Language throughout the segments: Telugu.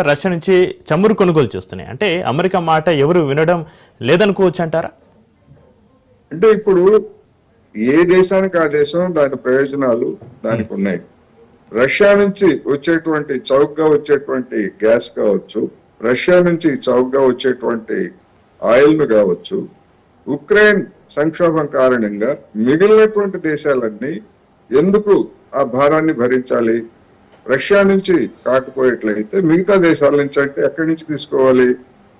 రష్యా నుంచి చమురు కొనుగోలు చేస్తున్నాయి. అంటే అమెరికా మాట ఎవరు వినడం లేదనుకోవచ్చు అంటారా? అంటే ఇప్పుడు ఏ దేశానికి ఆ దేశం దాని ప్రయోజనాలు దానికి ఉన్నాయి. రష్యా నుంచి వచ్చేటువంటి చౌకగా వచ్చేటువంటి గ్యాస్ కావచ్చు, రష్యా నుంచి చౌకగా వచ్చేటువంటి ఆయిల్ ను కావచ్చు, ఉక్రెయిన్ సంక్షోభం కారణంగా మిగిలినటువంటి దేశాలన్నీ ఎందుకు ఆ భారాన్ని భరించాలి? రష్యా నుంచి కాకపోయేట్లయితే మిగతా దేశాల నుంచి అంటే ఎక్కడి నుంచి తీసుకోవాలి?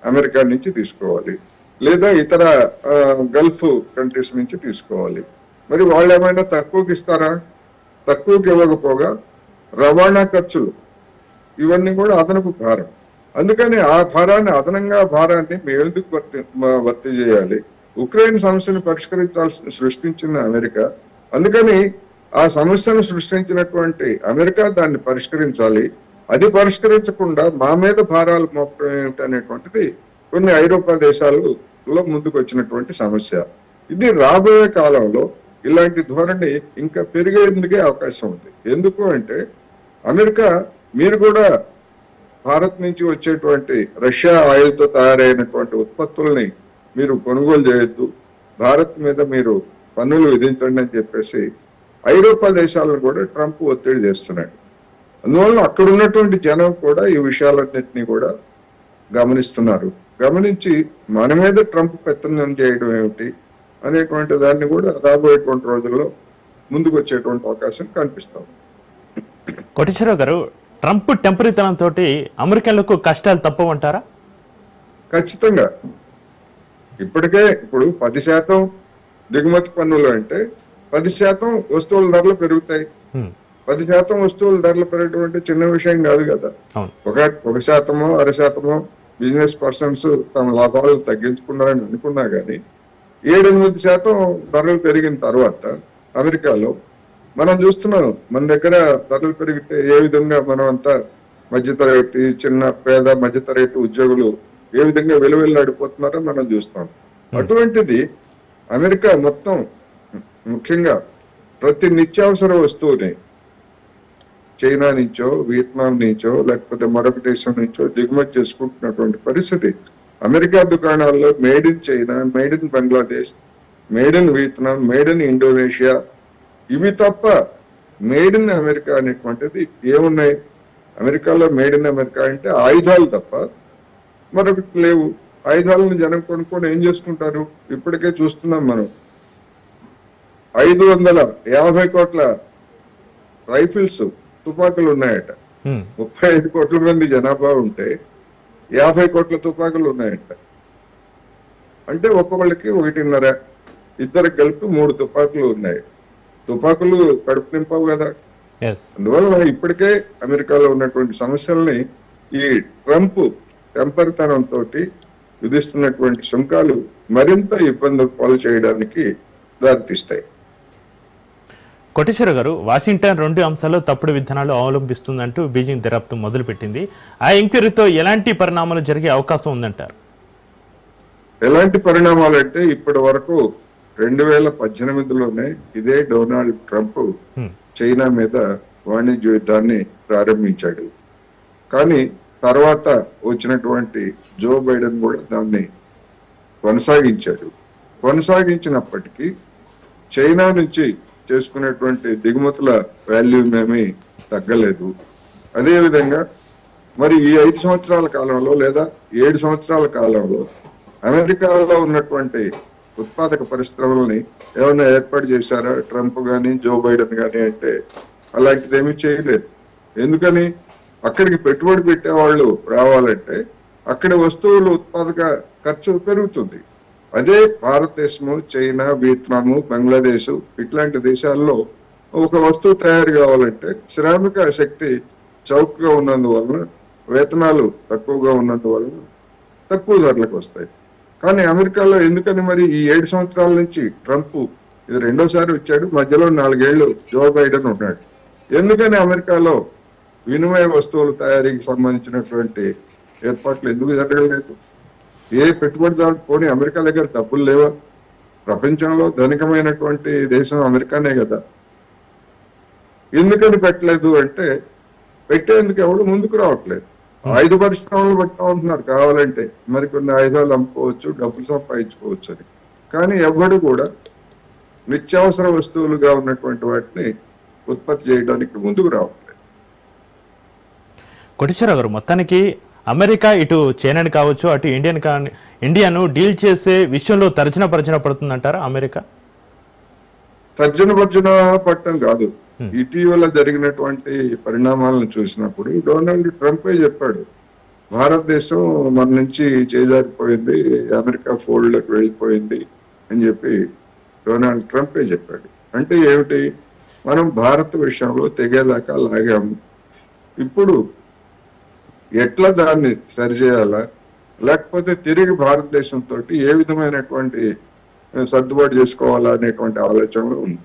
అమెరికా నుంచి తీసుకోవాలి, లేదా ఇతర గల్ఫ్ కంట్రీస్ నుంచి తీసుకోవాలి. మరి వాళ్ళు ఏమైనా తక్కువకి ఇస్తారా? తక్కువకి ఇవ్వకపోగా రవాణా ఖర్చులు ఇవన్నీ కూడా అదనపు భారం. అందుకని ఆ భారాన్ని అదనంగా భారాన్ని మేము ఎందుకు భర్తీ చేయాలి? ఉక్రెయిన్ సమస్యను సృష్టించిన అమెరికా. అందుకని ఆ సమస్యను సృష్టించినటువంటి అమెరికా దాన్ని పరిష్కరించాలి. అది పరిష్కరించకుండా మా మీద భారాలు మోపడం ఏమిటనేటువంటిది కొన్ని ఐరోపా దేశాలలో ముందుకు వచ్చినటువంటి సమస్య. ఇది రాబోయే కాలంలో ఇలాంటి ధోరణి ఇంకా పెరిగేందుకే అవకాశం ఉంది. ఎందుకు అంటే అమెరికా మీరు కూడా భారత్ నుంచి వచ్చేటువంటి రష్యా ఆయిల్ తో తయారైనటువంటి ఉత్పత్తుల్ని మీరు కొనుగోలు చేయొద్దు, భారత్ మీద మీరు పన్నులు విధించండి అని చెప్పేసి ఐరోపా దేశాలను కూడా ట్రంప్ ఒత్తిడి చేస్తున్నాడు. అందువల్ల అక్కడ ఉన్నటువంటి జనం కూడా ఈ విషయాలన్నింటినీ కూడా గమనిస్తున్నారు. గమనించి మన మీద ట్రంప్ పెత్తనం చేయడం ఏమిటి అనేటువంటి దాన్ని కూడా రాబోయేటువంటి రోజుల్లో ముందుకు వచ్చేటువంటి అవకాశం కనిపిస్తాం. కోటేశ్వరరావు గారు, ట్రంప్ టెంపరీతనంతో అమెరికన్లకు కష్టాలు తప్పవంటారా? ఖచ్చితంగా. ఇప్పుడు 10% దిగుమతి పన్నులు అంటే 10% వస్తువుల ధరలు పెరుగుతాయి. 10% వస్తువుల ధరలు పెరగడం అంటే చిన్న విషయం కాదు కదా. 1%, 0.5% బిజినెస్ పర్సన్స్ తమ లాభాలు తగ్గించుకున్నారని అనుకున్నా గానీ 7-8% ధరలు పెరిగిన తర్వాత అమెరికాలో మనం చూస్తున్నాం. మన దగ్గర ధరలు పెరిగితే ఏ విధంగా మనం అంతా మధ్యతరగతి, చిన్న పేద మధ్యతరగతి ఉద్యోగులు ఏ విధంగా వెలువెల్లాడిపోతున్నారో మనం చూస్తాం. అటువంటిది అమెరికా మొత్తం ముఖ్యంగా ప్రతి నిత్యావసర వస్తువుని చైనా నుంచో, వియత్నాం నుంచో, లేకపోతే మరొక దేశం నుంచో దిగుమతి చేసుకుంటున్నటువంటి పరిస్థితి. అమెరికా దుకాణాల్లో made in China, made in Bangladesh, made in Vietnam, made in Indonesia ఇవి తప్ప మేడ్ ఇన్ అమెరికా అనేటువంటిది ఏమున్నాయి? అమెరికాలో మేడ్ ఇన్ అమెరికా అంటే ఆయుధాలు తప్ప మరొకటి లేవు. ఆయుధాలను జనం కొనుక్కొని ఏం చేసుకుంటారు? ఇప్పటికే చూస్తున్నాం మనం. 550 కోట్ల రైఫిల్స్, తుపాకులు ఉన్నాయట. 35 కోట్ల మంది జనాభా ఉంటే 50 కోట్ల తుపాకులు ఉన్నాయట. అంటే ఒక్కొక్కళ్ళకి 1.5, ఇద్దరికి కలిపి 3 తుపాకులు ఉన్నాయి. తుపాకులు కడుపు నింపవు కదా. అందువల్ల ఇప్పటికే అమెరికాలో ఉన్నటువంటి సమస్యల్ని ఈ ట్రంప్ టెంపరితనంతో విధిస్తున్నటువంటి సుంకాలు మరింత ఇబ్బందులు పాలు చేయడానికి దారితీస్తాయి. కోటేశ్వర గారు, వాషింగ్టన్ 2 అంశాల్లో తప్పుడు విధానాలు అవలంబిస్తుందంటూ బీజింగ్ దర్యాప్తు మొదలుపెట్టింది. ఆ ఎంక్వైరీతో ఎలాంటి పరిణామాలు జరిగే అవకాశం ఉందంటారు? ఎలాంటి పరిణామాలు అంటే ఇప్పటి వరకు 2018లోనే ఇదే డొనాల్డ్ ట్రంప్ చైనా మీద వాణిజ్య యుద్ధాన్ని ప్రారంభించాడు. కానీ తర్వాత వచ్చినటువంటి జో బైడెన్ కూడా దాన్ని కొనసాగించాడు. కొనసాగించినప్పటికీ చైనా నుంచి చేసుకునేటువంటి దిగుమతుల వాల్యూమ్ ఏమీ తగ్గలేదు. అదేవిధంగా మరి ఈ 5 సంవత్సరాల కాలంలో లేదా 7 సంవత్సరాల కాలంలో అమెరికాలో ఉన్నటువంటి ఉత్పాదక పరిశ్రమలని ఏమైనా ఏర్పాటు చేశారా ట్రంప్ గాని, జో బైడెన్ గాని అంటే అలాంటిది ఏమీ చేయలేదు. ఎందుకని? అక్కడికి పెట్టుబడి పెట్టేవాళ్ళు రావాలంటే అక్కడి వస్తువులు ఉత్పాదక ఖర్చు పెరుగుతుంది. అదే భారతదేశము, చైనా, వియత్నాము, బంగ్లాదేశ్ ఇట్లాంటి దేశాల్లో ఒక వస్తువు తయారు కావాలంటే శ్రామిక శక్తి చౌకగా ఉన్నందువలన, వేతనాలు తక్కువగా ఉన్నందువలన తక్కువ ధరలకు వస్తాయి. కానీ అమెరికాలో ఎందుకని మరి ఈ 7 సంవత్సరాల నుంచి ట్రంప్ ఇది 2వ వచ్చాడు, మధ్యలో 4 ఏళ్లు జో బైడెన్ ఉన్నాడు. ఎందుకని అమెరికాలో వినిమయ వస్తువుల తయారీకి సంబంధించినటువంటి ఏర్పాట్లు ఎందుకు జరగలేదు? ఏ పెట్టుబడిదారు పోనీ అమెరికా దగ్గర డబ్బులు లేవా? ప్రపంచంలో ధనికమైనటువంటి దేశం అమెరికానే కదా. ఎందుకని పెట్టలేదు అంటే పెట్టేందుకు ఎవడు ముందుకు రావట్లేదు. ఆయుధ పరిశ్రమలు పెడతా ఉంటున్నారు కావాలంటే, మరికొన్ని ఆయుధాలు అమ్ముకోవచ్చు, డబ్బులు సంపాదించుకోవచ్చు అని. కానీ ఎవడు కూడా నిత్యావసర వస్తువులుగా ఉన్నటువంటి వాటిని ఉత్పత్తి చేయడానికి ముందుకు రావట్లేదు. కోటేశ్వరరావు గారు, మొత్తానికి అమెరికా ఇటు చైనాని కావచ్చు, అటు ఇండియాను డీల్ చేసే విషయంలో తర్జన పడుతుందంటారా అమెరికా? తర్జన భర్జన పట్టం కాదు. ఇటీవల జరిగినటువంటి పరిణామాలను చూసినప్పుడు డొనాల్డ్ ట్రంపే చెప్పాడు, భారతదేశం మన నుంచి చేజారిపోయింది, అమెరికా ఫోల్డ్ లోకి వెళ్ళిపోయింది అని చెప్పి డొనాల్డ్ ట్రంపే చెప్పాడు. అంటే ఏమిటి, మనం భారత్ విషయంలో తెగేదాకా లాగాము, ఇప్పుడు ఎట్లా దాన్ని సరిచేయాలా, లేకపోతే తిరిగి భారతదేశంతో ఏ విధమైనటువంటి సర్దుబాటు చేసుకోవాలా అనేటువంటి ఆలోచనలో ఉంది.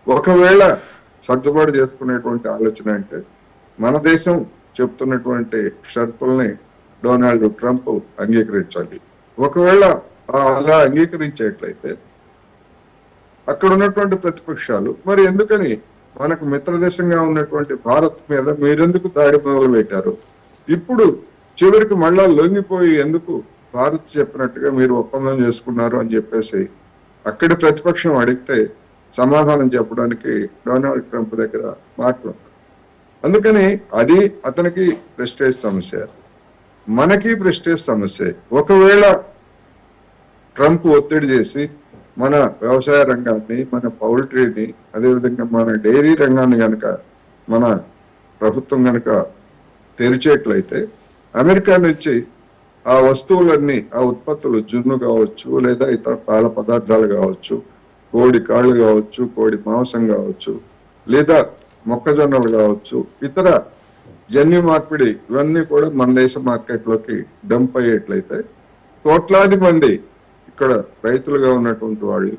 ఒకవేళ సర్దుబాటు చేసుకునేటువంటి ఆలోచన అంటే మన దేశం చెప్తున్నటువంటి షరతుల్ని డొనాల్డ్ ట్రంప్ అంగీకరించాలి. ఒకవేళ అలా అంగీకరించేట్లయితే అక్కడ ఉన్నటువంటి ప్రతిపక్షాలు మరి ఎందుకని మనకు మిత్రదేశంగా ఉన్నటువంటి భారత్ మీద మీరెందుకు దాడి మొదలు పెట్టారు, ఇప్పుడు చివరికి మళ్ళా లొంగిపోయి ఎందుకు భారత్ చెప్పినట్టుగా మీరు ఒప్పందం చేసుకున్నారు అని చెప్పేసి అక్కడి ప్రతిపక్షం అడిగితే సమాధానం చెప్పడానికి డొనాల్డ్ ట్రంప్ దగ్గర మాటలు. అందుకని అది అతనికి ప్రెస్టేజ్ సమస్య, మనకి ప్రెస్టేజ్ సమస్య. ఒకవేళ ట్రంప్ ఒత్తిడి చేసి మన వ్యవసాయ రంగాన్ని, మన పౌల్ట్రీని, అదేవిధంగా మన డైరీ రంగాన్ని గనక మన ప్రభుత్వం గనక తెరిచేట్లయితే అమెరికా నుంచి ఆ వస్తువులన్నీ, ఆ ఉత్పత్తులు జున్ను కావచ్చు, లేదా ఇతర పాల పదార్థాలు కావచ్చు, కోడి కాళ్ళు కావచ్చు, కోడి మాంసం కావచ్చు, లేదా మొక్కజొన్నలు కావచ్చు, ఇతర జన్యు మార్పిడి ఇవన్నీ కూడా మన దేశ మార్కెట్లోకి డంప్ అయ్యేట్లయితే కోట్లాది మంది ఇక్కడ రైతులుగా ఉన్నటువంటి వాళ్ళు,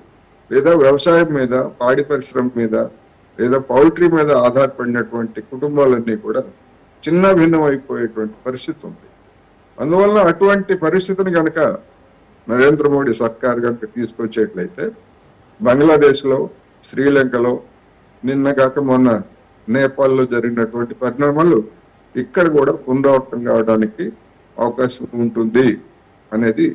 లేదా వ్యవసాయం మీద, పాడి పరిశ్రమ మీద, లేదా పౌల్ట్రీ మీద ఆధారపడినటువంటి కుటుంబాలన్నీ కూడా చిన్న భిన్నం అయిపోయేటువంటి పరిస్థితి ఉంది. అందువల్ల అటువంటి పరిస్థితిని కనుక నరేంద్ర మోడీ సర్కార్ కనుక తీసుకొచ్చేట్లయితే బంగ్లాదేశ్లో, శ్రీలంకలో, నిన్న కాక మొన్న నేపాల్లో జరిగినటువంటి పరిణామాలు ఇక్కడ కూడా పునరావృతం కావడానికి అవకాశం ఉంటుంది అనేది